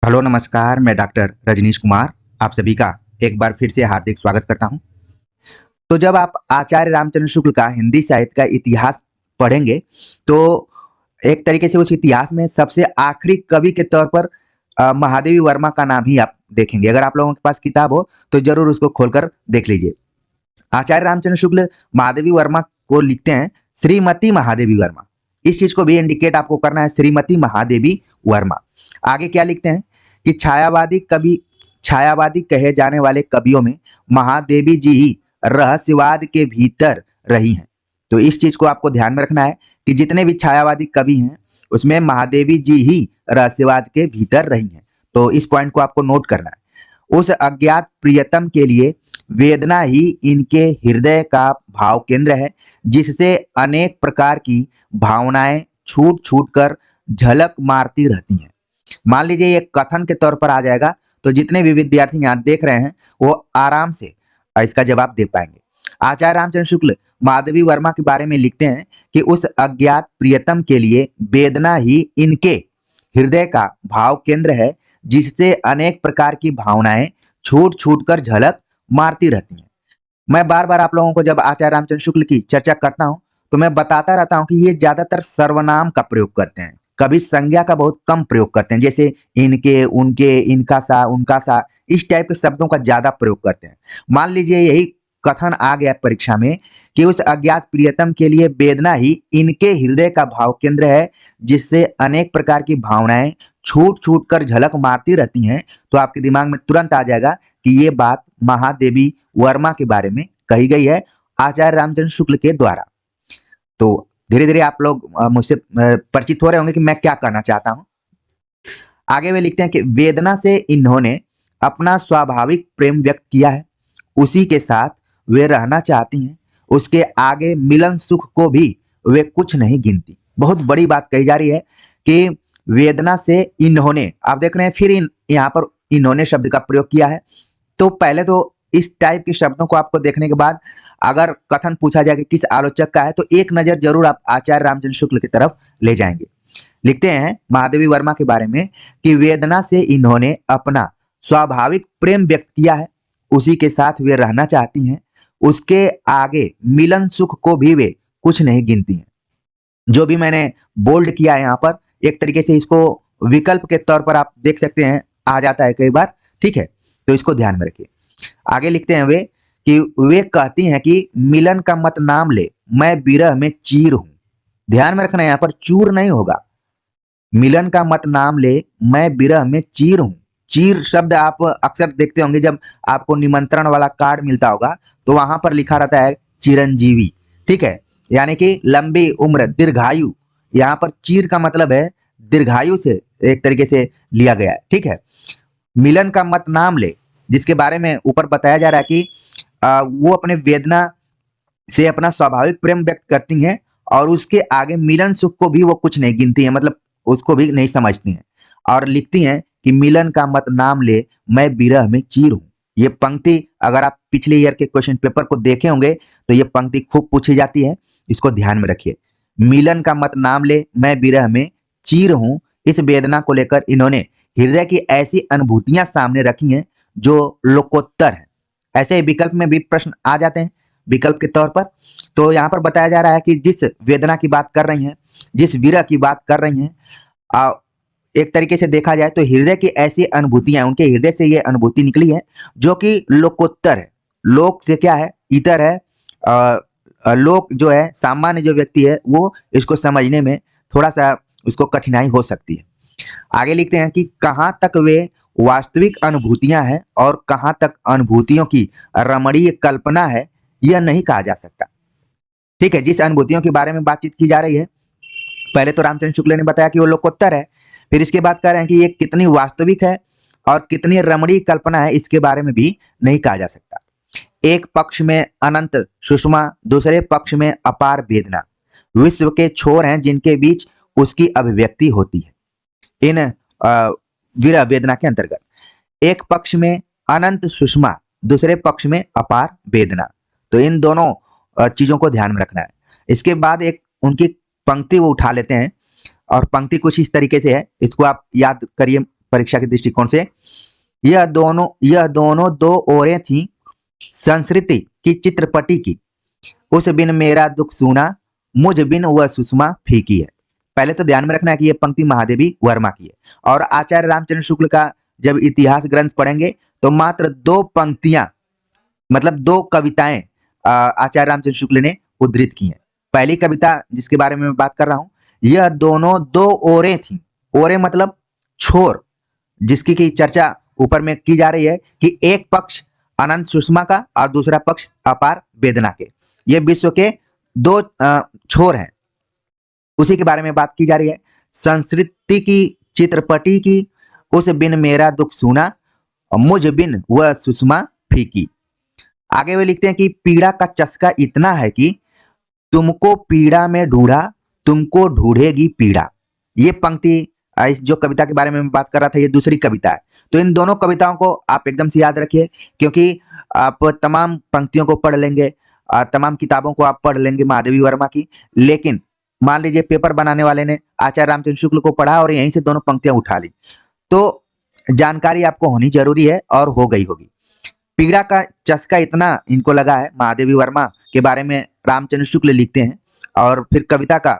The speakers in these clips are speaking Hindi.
हेलो नमस्कार, मैं डॉक्टर रजनीश कुमार आप सभी का एक बार फिर से हार्दिक स्वागत करता हूं। तो जब आप आचार्य रामचंद्र शुक्ल का हिंदी साहित्य का इतिहास पढ़ेंगे तो एक तरीके से उस इतिहास में सबसे आखिरी कवि के तौर पर महादेवी वर्मा का नाम ही आप देखेंगे। अगर आप लोगों के पास किताब हो तो जरूर उसको खोलकर देख लीजिए। आचार्य रामचंद्र शुक्ल महादेवी वर्मा को लिखते हैं श्रीमती महादेवी वर्मा। इस चीज को भी इंडिकेट आपको करना है, श्रीमती महादेवी वर्मा। आगे क्या लिखते हैं कि छायावादी कहे जाने वाले कवियों में महादेवी जी ही रहस्यवाद के भीतर रही हैं। तो इस चीज को आपको ध्यान में रखना है कि जितने भी छायावादी कवि हैं उसमें महादेवी जी ही रहस्यवाद के भीतर रही हैं। तो इस पॉइंट को आपको नोट करना है। उस अज्ञात प्रियतम के लिए वेदना ही इनके हृदय का भाव केंद्र है, जिससे अनेक प्रकार की भावनाएं छूट छूट कर झलक मारती रहती हैं। मान लीजिए ये कथन के तौर पर आ जाएगा तो जितने भी विद्यार्थी यहाँ देख रहे हैं वो आराम से इसका जवाब दे पाएंगे। आचार्य रामचंद्र शुक्ल महादेवी वर्मा के बारे में लिखते हैं कि उस अज्ञात प्रियतम के लिए वेदना ही इनके हृदय का भाव केंद्र है, जिससे अनेक प्रकार की भावनाएं छूट छूट कर झलक मारती रहती हैं। मैं बार बार आप लोगों को जब आचार्य रामचंद्र शुक्ल की चर्चा करता हूं तो मैं बताता रहता हूं कि ये ज्यादातर सर्वनाम का प्रयोग करते हैं, कभी संज्ञा का बहुत कम प्रयोग करते हैं। जैसे इनके, उनके, इनका सा, उनका सा, इस टाइप के शब्दों का ज्यादा प्रयोग करते हैं। मान लीजिए यही कथन आ गया परीक्षा में कि उस अज्ञात प्रियतम के लिए वेदना ही इनके हृदय का भाव केंद्र है, जिससे अनेक प्रकार की भावनाएं छूट छूट कर झलक मारती रहती हैं, तो आपके दिमाग में तुरंत आ जाएगा कि ये बात महादेवी वर्मा के बारे में कही गई है आचार्य रामचंद्र शुक्ल के द्वारा। तो धीरे धीरे आप लोग मुझसे परिचित हो रहे होंगे कि मैं क्या कहना चाहता हूं। आगे वे लिखते हैं कि वेदना से इन्होंने अपना स्वाभाविक प्रेम व्यक्त किया है, उसी के साथ वे रहना चाहती हैं, उसके आगे मिलन सुख को भी वे कुछ नहीं गिनती। बहुत बड़ी बात कही जा रही है कि वेदना से इन्होंने, आप देख रहे हैं फिर यहाँ पर इन्होंने शब्द का प्रयोग किया है। तो पहले तो इस टाइप के शब्दों को आपको देखने के बाद अगर कथन पूछा जाए कि किस आलोचक का है तो एक नजर जरूर आप आचार्य रामचंद्र शुक्ल की तरफ ले जाएंगे। लिखते हैं महादेवी वर्मा के बारे में कि वेदना से इन्होंने अपना स्वाभाविक प्रेम व्यक्त किया है, उसी के साथ वे रहना चाहती हैं, उसके आगे मिलन सुख को भी वे कुछ नहीं गिनती हैं। जो भी मैंने बोल्ड किया है यहाँ पर, एक तरीके से इसको विकल्प के तौर पर आप देख सकते हैं, आ जाता है कई बार, ठीक है, तो इसको ध्यान में रखिए। आगे लिखते हैं वे कि वे कहती हैं कि मिलन का मत नाम ले, मैं विरह में चीर हूं। ध्यान में रखना, यहां पर चूर नहीं होगा। मिलन का मत नाम ले, मैं विरह में चीर हूं। चीर शब्द आप अक्सर देखते होंगे जब आपको निमंत्रण वाला कार्ड मिलता होगा तो वहां पर लिखा रहता है चिरंजीवी, ठीक है, यानी कि लंबी उम्र, दीर्घायु। यहाँ पर चीर का मतलब है दीर्घायु से एक तरीके से लिया गया है, ठीक है। मिलन का मत नाम ले, जिसके बारे में ऊपर बताया जा रहा है कि वो अपने वेदना से अपना स्वाभाविक प्रेम व्यक्त करती हैं और उसके आगे मिलन सुख को भी वो कुछ नहीं गिनती हैं, मतलब उसको भी नहीं समझती हैं, और लिखती हैं कि मिलन का मत नाम ले, मैं विरह में चीर हूं। ये पंक्ति अगर आप पिछले ईयर के क्वेश्चन पेपर को देखे होंगे तो ये पंक्ति खूब पूछी जाती है, इसको ध्यान में रखिए। मिलन का मत नाम ले, मैं विरह में चीर हूं। इस वेदना को लेकर इन्होंने हृदय की ऐसी अनुभूतियां सामने रखी हैं जो लोकोत्तर है। ऐसे विकल्प में भी प्रश्न आ जाते हैं विकल्प के तौर पर। तो यहाँ पर बताया जा रहा है कि जिस वेदना की बात कर रही हैं, जिस विरह की बात कर रही हैं, एक तरीके से देखा जाए तो हृदय की ऐसी अनुभूतियां, उनके हृदय से ये अनुभूति निकली है जो कि लोकोत्तर है। लोक से क्या है, इतर है। लोक जो है, सामान्य जो व्यक्ति है, वो इसको समझने में थोड़ा सा उसको कठिनाई हो सकती है। आगे लिखते हैं कि कहाँ तक वे वास्तविक अनुभूतियां हैं और कहां तक अनुभूतियों की रमणीय कल्पना है, यह नहीं कहा जा सकता, ठीक है। जिस अनुभूतियों के बारे में बातचीत की जा रही है, पहले तो रामचंद्र शुक्ल ने बताया कि वो लोकोत्तर है, फिर इसके बाद कह रहे हैं कि ये कितनी वास्तविक है और कितनी रमणीय कल्पना है, इसके बारे में भी नहीं कहा जा सकता। एक पक्ष में अनंत सुषमा, दूसरे पक्ष में अपार वेदना, विश्व के छोर हैं जिनके बीच उसकी अभिव्यक्ति होती है। इन विरह वेदना के अंतर्गत एक पक्ष में अनंत सुषमा, दूसरे पक्ष में अपार वेदना, तो इन दोनों चीजों को ध्यान में रखना है। इसके बाद एक उनकी पंक्ति वो उठा लेते हैं और पंक्ति कुछ इस तरीके से है, इसको आप याद करिए परीक्षा के दृष्टिकोण से। यह दोनों दो ओरें थीं संस्कृति की चित्रपटी की, उस बिन मेरा दुख सूना, मुझ बिन वह सुषमा फीकी है। पहले तो ध्यान में रखना है कि यह पंक्ति महादेवी वर्मा की है, और आचार्य रामचंद्र शुक्ल का जब इतिहास ग्रंथ पढ़ेंगे तो मात्र दो पंक्तियां, मतलब दो कविताएं आचार्य रामचंद्र शुक्ल ने उद्धृत की हैं। पहली कविता जिसके बारे में मैं बात कर रहा हूं, यह दोनों दो ओरें थी। ओरें मतलब छोर, जिसकी की चर्चा ऊपर में की जा रही है कि एक पक्ष अनंत सुषमा का और दूसरा पक्ष अपार वेदना के। ये विश्व के दो छोर हैं, उसी के बारे में बात की जा रही है। संस्कृति की चित्रपटी की, उस बिन मेरा दुख सूना, मुझ बिन वह सुषमा फीकी। आगे वे लिखते हैं कि पीड़ा का चस्का इतना है कि तुमको पीड़ा में ढूंढा, तुमको ढूंढेगी पीड़ा। ये पंक्ति इस जो कविता के बारे में मैं बात कर रहा था, ये दूसरी कविता है। तो इन दोनों कविताओं को आप एकदम से याद रखिए, क्योंकि आप तमाम पंक्तियों को पढ़ लेंगे, तमाम किताबों को आप पढ़ लेंगे महादेवी वर्मा की, लेकिन मान लीजिए पेपर बनाने वाले ने आचार्य रामचंद्र शुक्ल को पढ़ा और यहीं से दोनों पंक्तियां उठा ली, तो जानकारी आपको होनी जरूरी है और हो गई होगी। पीड़ा का चस्का इतना इनको लगा है, महादेवी वर्मा के बारे में रामचंद्र शुक्ल लिखते हैं और फिर कविता का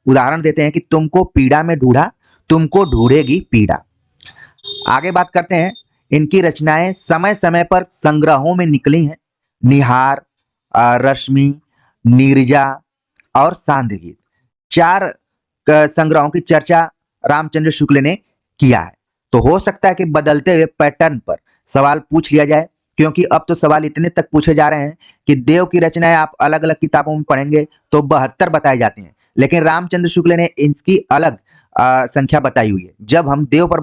उदाहरण देते हैं कि तुमको पीड़ा में ढूंढा, तुमको ढूंढेगी पीड़ा। आगे बात करते हैं, इनकी रचनाएं समय समय पर संग्रहों में निकली हैं। निहार, रश्मि, नीरजा और सांध्य गीत, चार संग्रहों की चर्चा रामचंद्र शुक्ल ने किया है। तो हो सकता है कि बदलते हुए पैटर्न पर सवाल पूछ लिया जाए, क्योंकि अब तो सवाल इतने तक पूछे जा रहे हैं कि देव की रचनाएं आप अलग अलग किताबों में पढ़ेंगे तो 72 बताई जाती हैं, लेकिन रामचंद्र शुक्ल ने इसकी अलग संख्या बताई हुई है। जब हम देव के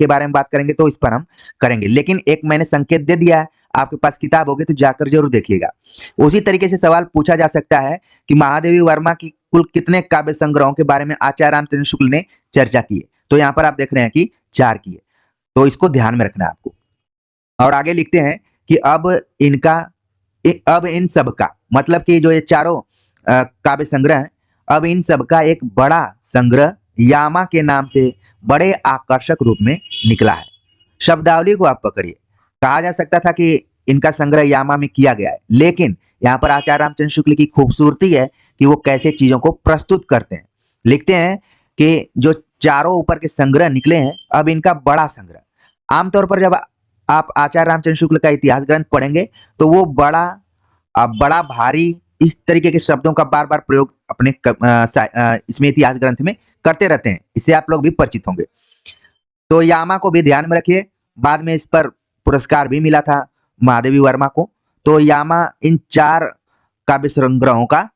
बारे में बात करेंगे तो इस पर हम करेंगे, लेकिन एक मैंने संकेत दे दिया है, आपके पास किताब होगी तो जाकर जरूर देखिएगा। उसी तरीके से सवाल पूछा जा सकता है कि महादेवी वर्मा की कुल कितने काव्य संग्रहों के बारे में आचार्य रामचंद्र शुक्ल ने चर्चा की है। तो यहाँ पर आप देख रहे हैं कि 4 की है, तो इसको ध्यान में रखना है आपको। और आगे लिखते हैं कि अब इन सब का मतलब कि जो ये चारों काव्य संग्रह हैं, अब इन सब का एक बड़ा संग्रह यामा के नाम से बड़े आकर्षक रूप में निकला है। शब्दावली को आप पकड़िए। कहा जा सकता था कि इनका संग्रह यामा में किया गया है, लेकिन यहाँ पर आचार्य रामचंद्र शुक्ल की खूबसूरती है कि वो कैसे चीजों को प्रस्तुत करते हैं। लिखते हैं कि जो चारों ऊपर के संग्रह निकले हैं, अब इनका बड़ा संग्रह। आमतौर पर जब आप आचार्य रामचंद्र शुक्ल का इतिहास ग्रंथ पढ़ेंगे तो वो बड़ा भारी इस तरीके के शब्दों का बार बार प्रयोग अपने इसमें इतिहास ग्रंथ में करते रहते हैं। इससे आप लोग भी परिचित होंगे। तो यामा को भी ध्यान में रखिए, बाद में इस पर पुरस्कार भी मिला था महादेवी वर्मा को। तो यामा इन 4 काव्य संग्रहों का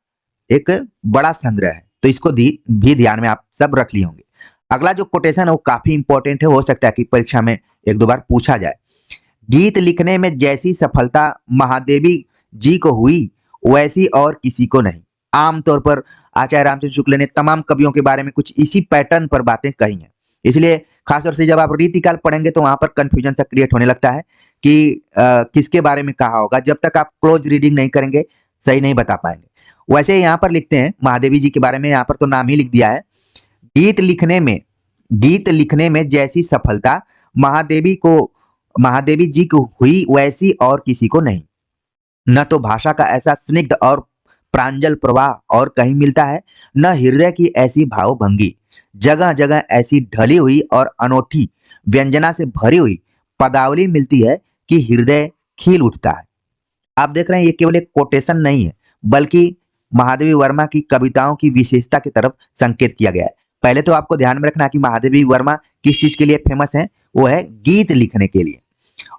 एक बड़ा संग्रह है, तो इसको भी ध्यान में आप सब रख लिए होंगे। अगला जो कोटेशन है वो काफी इंपॉर्टेंट है, हो सकता है कि परीक्षा में 1-2 बार पूछा जाए। गीत लिखने में जैसी सफलता महादेवी जी को हुई वैसी और किसी को नहीं। आमतौर पर आचार्य रामचंद्र शुक्ल ने तमाम कवियों के बारे में कुछ इसी पैटर्न पर बातें कही हैं, इसलिए खासतौर से जब आप रीतिकाल पढ़ेंगे तो वहां पर कंफ्यूजन सा क्रिएट होने लगता है कि किसके बारे में कहा होगा। जब तक आप क्लोज रीडिंग नहीं करेंगे सही नहीं बता पाएंगे। वैसे यहाँ पर लिखते हैं महादेवी जी के बारे में, यहाँ पर तो नाम ही लिख दिया है। गीत लिखने में जैसी सफलता महादेवी जी को हुई वैसी और किसी को नहीं। न तो भाषा का ऐसा स्निग्ध और प्रांजल प्रवाह और कहीं मिलता है, न हृदय की ऐसी भावभंगी। जगह जगह ऐसी ढली हुई और अनोखी व्यंजना से भरी हुई पदावली मिलती है कि हृदय खिल उठता है। आप देख रहे हैं ये केवल एक कोटेशन नहीं है, बल्कि महादेवी वर्मा की कविताओं की विशेषता की तरफ संकेत किया गया है। पहले तो आपको ध्यान में रखना कि महादेवी वर्मा किस चीज के लिए फेमस है, वो है गीत लिखने के लिए।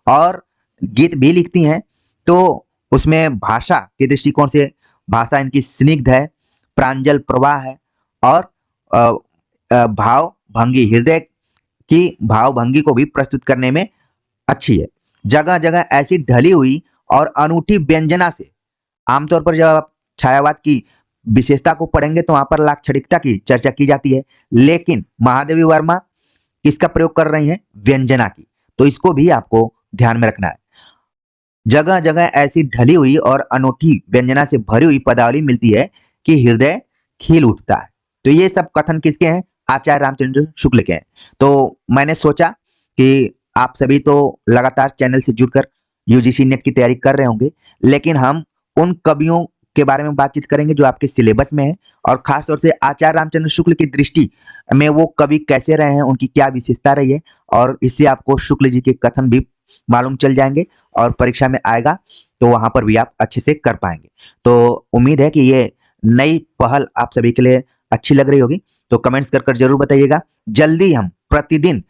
और गीत भी लिखती हैं तो उसमें भाषा के दृष्टिकोण से भाषा इनकी स्निग्ध है, प्रांजल प्रवाह है और भाव भंगी, हृदय की भाव भंगी को भी प्रस्तुत करने में अच्छी है। जगह जगह ऐसी ढली हुई और अनूठी व्यंजना से, आमतौर पर जब आप छायावाद की विशेषता को पढ़ेंगे तो वहां पर लाक्षणिकता की चर्चा की जाती है, लेकिन महादेवी वर्मा किसका प्रयोग कर रही हैं? व्यंजना की। तो इसको भी आपको ध्यान में रखना है। जगह जगह ऐसी ढली हुई और अनोखी व्यंजना से भरी हुई पदावली मिलती है कि हृदय खिल उठता है। तो ये सब कथन किसके हैं? आचार्य रामचंद्र शुक्ल के हैं। तो मैंने सोचा कि आप सभी तो लगातार चैनल से जुड़कर यूजीसी नेट की तैयारी कर रहे होंगे, लेकिन हम उन कवियों के बारे में बातचीत करेंगे जो आपके सिलेबस में है, और खास तौर से आचार्य रामचंद्र शुक्ल की दृष्टि में वो कवि कैसे रहे हैं, उनकी क्या विशेषता रही है, और इससे आपको शुक्ल जी के कथन भी मालूम चल जाएंगे और परीक्षा में आएगा तो वहां पर भी आप अच्छे से कर पाएंगे। तो उम्मीद है कि ये नई पहल आप सभी के लिए अच्छी लग रही होगी, तो कमेंट्स कर जरूर बताइएगा। जल्दी हम प्रतिदिन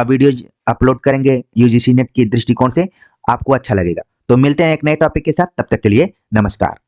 वीडियो अपलोड करेंगे यूजीसी नेट की दृष्टिकोण से, आपको अच्छा लगेगा। तो मिलते हैं एक नए टॉपिक के साथ, तब तक के लिए नमस्कार।